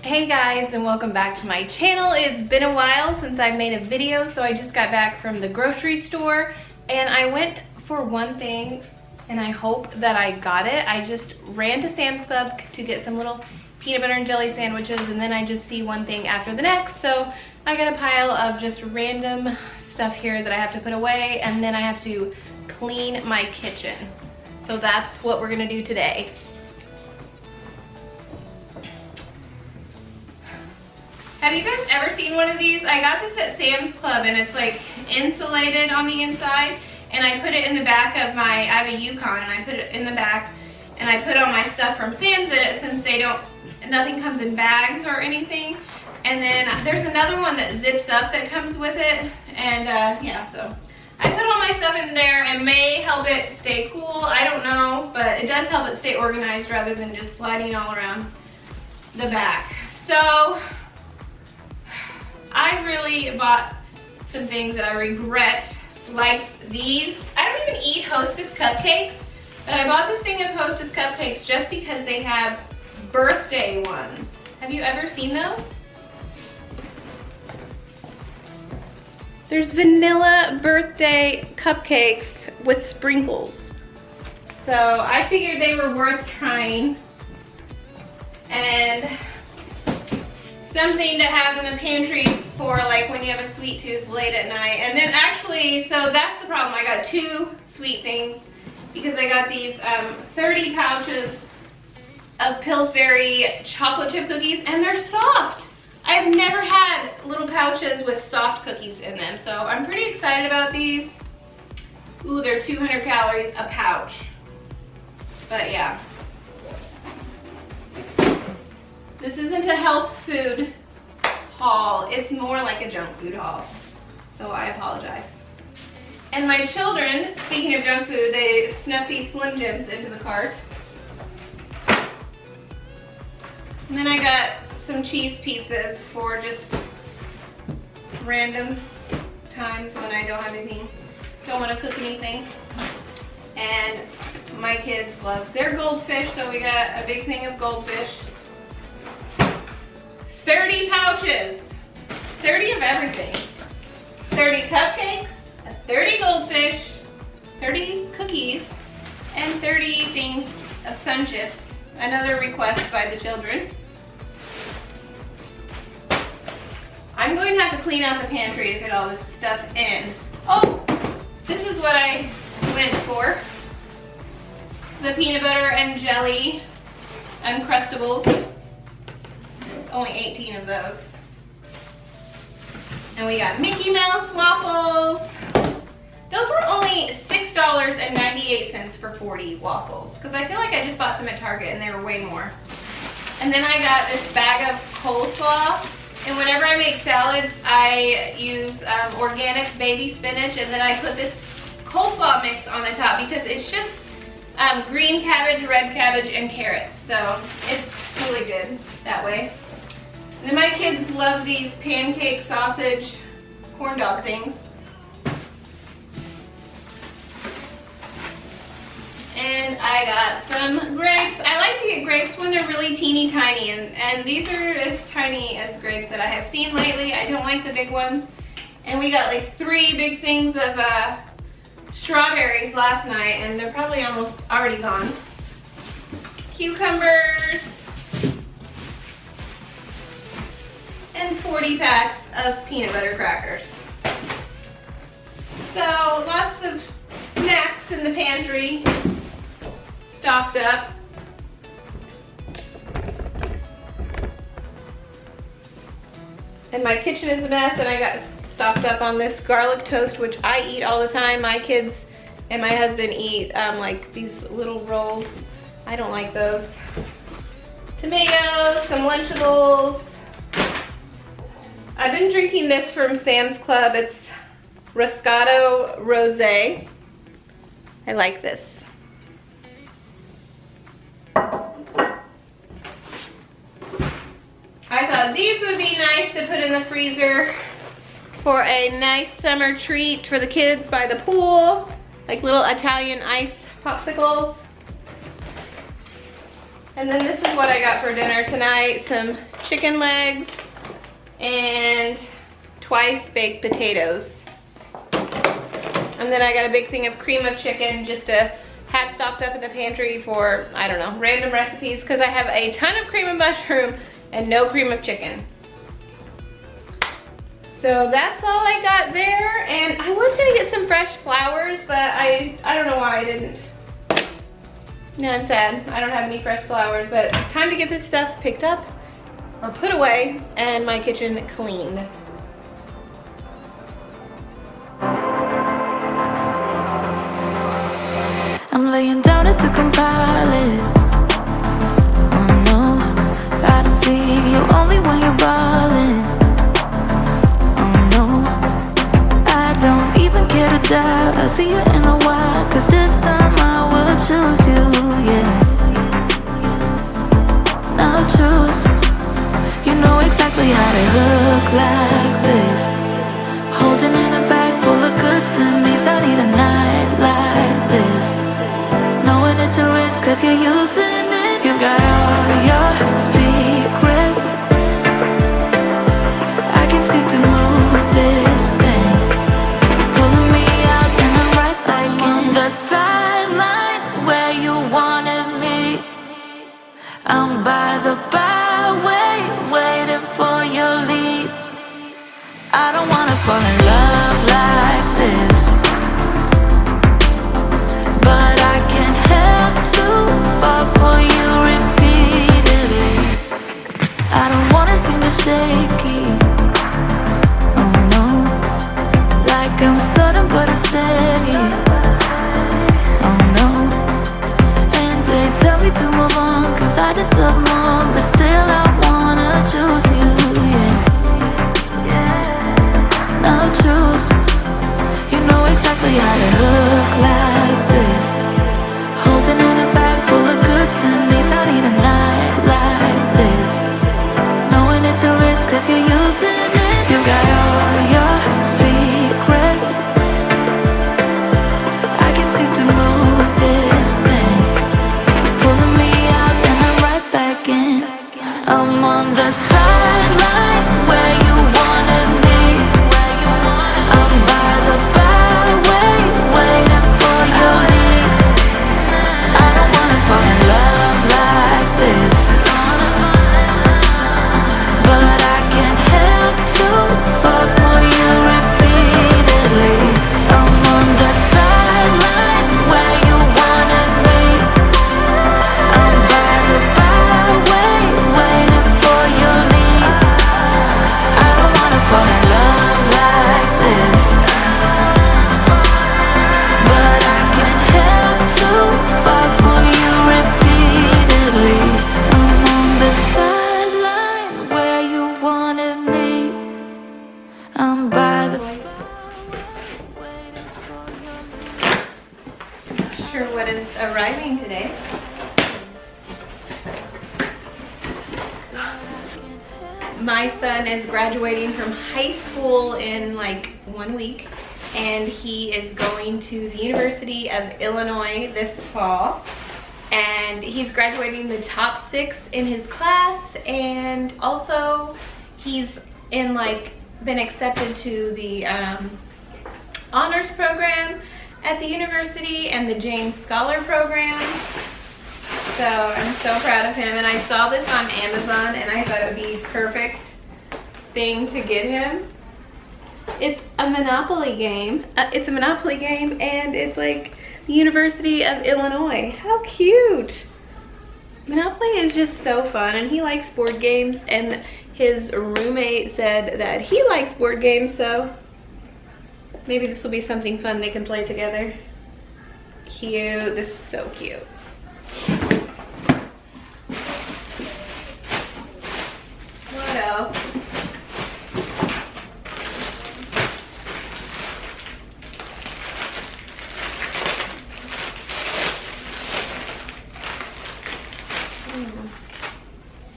Hey guys, and welcome back to my channel. It's been a while since I've made a video, so I just got back from the grocery store and I went for one thing and I hope that I got it. I just ran to Sam's Club to get some little peanut butter and jelly sandwiches, and then I just see one thing after the next. So I got a pile of just random stuff here that I have to put away, and then I have to clean my kitchen. So that's what we're gonna do today. Have you guys ever seen one of these? I got this at Sam's Club and it's like insulated on the inside, and I put it in the back of I have a Yukon, and I put it in the back and I put all my stuff from Sam's in it since nothing comes in bags or anything. And then there's another one that zips up that comes with it, and yeah, so I put all my stuff in there. It may help it stay cool, I don't know, but it does help it stay organized rather than just sliding all around the back. So I really bought some things that I regret, like these. I don't even eat Hostess cupcakes, but I bought this thing of Hostess cupcakes just because they have birthday ones. Have you ever seen those? There's vanilla birthday cupcakes with sprinkles. So I figured they were worth trying, and something to have in the pantry for like when you have a sweet tooth late at night. And then actually, so that's the problem. I got two sweet things because I got these 30 pouches of Pillsbury chocolate chip cookies, and they're soft. I've never had little pouches with soft cookies in them, so I'm pretty excited about these. Ooh, they're 200 calories a pouch. But yeah. This isn't a health food haul, it's more like a junk food haul, so I apologize. And my children, speaking of junk food, they snuck these Slim Jims into the cart. And then I got some cheese pizzas for just random times when I don't have anything, don't want to cook anything. And my kids love their goldfish, so we got a big thing of goldfish. 30 pouches, 30 of everything. 30 cupcakes, 30 goldfish, 30 cookies, and 30 things of Sun Chips. Another request by the children. I'm going to have to clean out the pantry to fit all this stuff in. Oh, this is what I went for. The peanut butter and jelly Uncrustables. There's only 18 of those. And we got Mickey Mouse waffles. Those were only $6.98 for 40 waffles, because I feel like I just bought some at Target and they were way more. And then I got this bag of coleslaw. And whenever I make salads, I use organic baby spinach, and then I put this coleslaw mix on the top because it's just green cabbage, red cabbage, and carrots. So it's really good that way. And then my kids love these pancake sausage corn dog things. And I got some grapes. I like to get grapes when they're really teeny tiny, and these are as tiny as grapes that I have seen lately. I don't like the big ones. And we got like 3 big things of strawberries last night, and they're probably almost already gone. Cucumbers. And 40 packs of peanut butter crackers. So lots of snacks in the pantry. Stocked up. And my kitchen is a mess, and I got stocked up on this garlic toast, which I eat all the time. My kids and my husband eat like these little rolls. I don't like those. Tomatoes, some Lunchables. I've been drinking this from Sam's Club. It's Roscato Rosé. I like this. I thought these would be nice to put in the freezer for a nice summer treat for the kids by the pool, like little Italian ice popsicles. I And then this is what I got for dinner tonight. Some chicken legs and twice baked potatoes. And then I got a big thing of cream of chicken just to have stocked up in the pantry for, I don't know, random recipes, because I have a ton of cream of mushroom and no cream of chicken. So that's all I got there. And I was gonna get some fresh flowers, but I don't know why I didn't. No, I'm sad. I don't have any fresh flowers, but time to get this stuff picked up or put away and my kitchen cleaned. I'm laying down it to compile it. Oh no, I see you only when you're ballin'. Oh no, I don't even care to doubt. I'll see you in a while, cause this time I will choose you, yeah. Now choose. You know exactly how to look like this. Holding in a bag full of goods and needs. I need a night like this. Knowing it's a risk cause you're using it. You got all your secrets. I can seem to move this thing. You're pulling me out and I'm right back in. The sideline where you wanted me. I'm by the byway, waiting for your lead. I don't wanna fall in love like this, but I can't help to fall for you repeatedly. I don't wanna seem to shaky. Oh no, like I'm sudden but unsteady. Oh no, and they tell me to move on cause I deserve more, but still I wanna choose you, yeah. Now choose. You know exactly how to look like this. Holding in a bag full of goods and needs. I need a night like this. Knowing it's a risk cause you're using it. You got all your secrets. I can seem to move this thing. You're pulling me out and I'm right back in. I'm on the sideline where you wanted me. I'm by the byway, waiting for your lead. I don't wanna fall in love like this, but I can't help to fall for you repeatedly. I'm on the sideline where you wanted me. I'm by the byway, waiting for your lead. I don't wanna fall in love like this, but I can't help to fall for you repeatedly. I'm on the sideline where you wanted me. I'm by the waiting for your lead. Not sure what is arriving today. My son is graduating from high school in like 1 week, and he is going to the University of Illinois this fall. And he's graduating the top 6 in his class, and also he's in like been accepted to the honors program at the university and the James Scholar program. So I'm so proud of him, and I saw this on Amazon and I thought it would be perfect thing to get him. It's a Monopoly game. And it's like the University of Illinois. How cute! Monopoly is just so fun, and he likes board games, and his roommate said that he likes board games, so maybe this will be something fun they can play together. Cute. This is so cute. What else?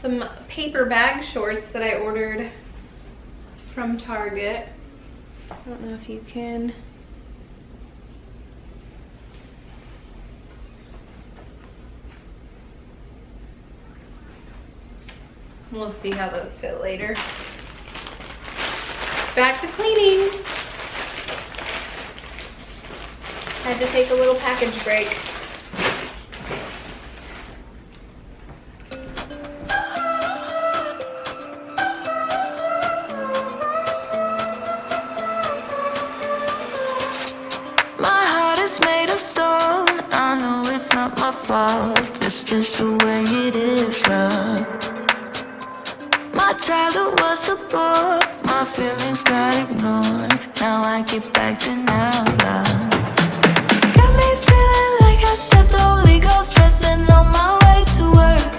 Some paper bag shorts that I ordered from Target. I don't know if you can. We'll see how those fit later. Back to cleaning. Had to take a little package break. My heart is made of stone. I know it's not my fault. It's just the way it is, love. My childhood was a bore. My feelings got ignored. Now I get back to now, love. Got me feeling like I stepped on legal, stressing on my way to work.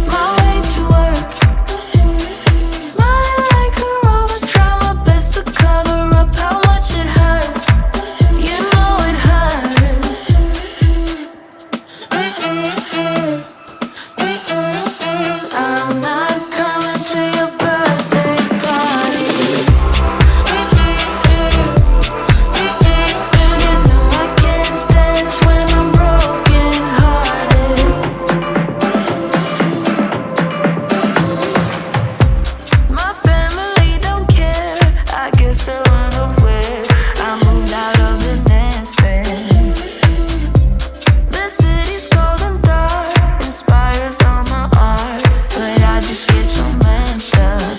My way to work. Smiling like a robot, try my best to cover up how much it hurts. You know it hurts. I'm not coming to your birthday party. You know I can't dance when I'm broken hearted. My family don't care. I guess they're unaware. I moved out of the nest then. The city's cold and dark, inspires all my art, but I just get so messed up.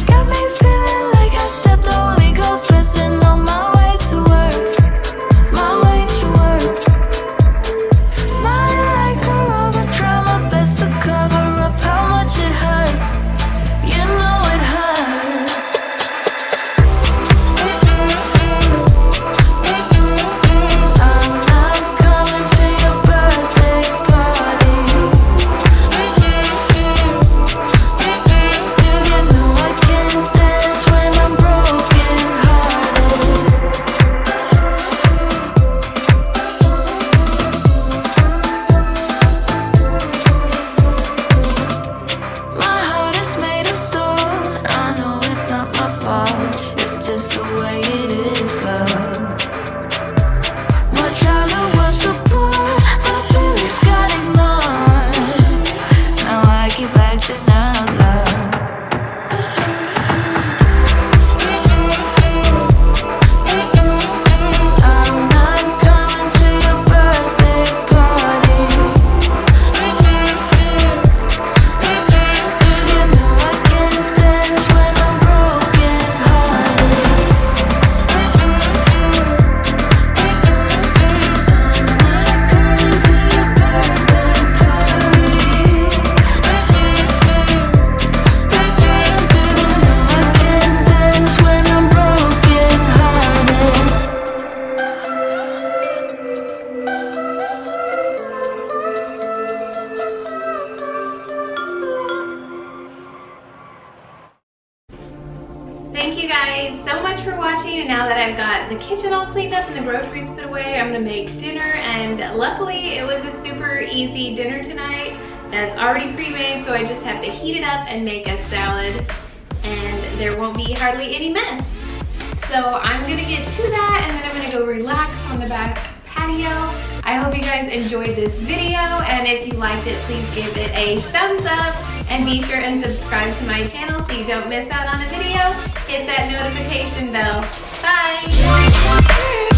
Got me feeling like I stepped on legal, stressing on my way to work. My way to work. Smiling like a robot, try my best to cover up how much it hurts. You know it hurts. I'm not coming to your birthday party. You know I can't dance when I'm broken hearted. My heart is made of stone. I know it's not my fault. It's just the way it is, love. My childhood was a bore. My feelings got ignored. Now I get back to now, love. I'm not coming to your birthday party. You know I can't dance when I'm broken hearted. I'm not coming to your birthday party. Thank you guys so much for watching, and now that I've got the kitchen all cleaned up and the groceries put away, I'm gonna make dinner. And luckily it was a super easy dinner tonight that's already pre-made, so I just have to heat it up and make a salad and there won't be hardly any mess. So I'm gonna get to that and then I'm gonna go relax on the back patio. I hope you guys enjoyed this video, and if you liked it, please give it a thumbs up and be sure and subscribe to my channel so you don't miss out on a video. Hit that notification bell. Bye!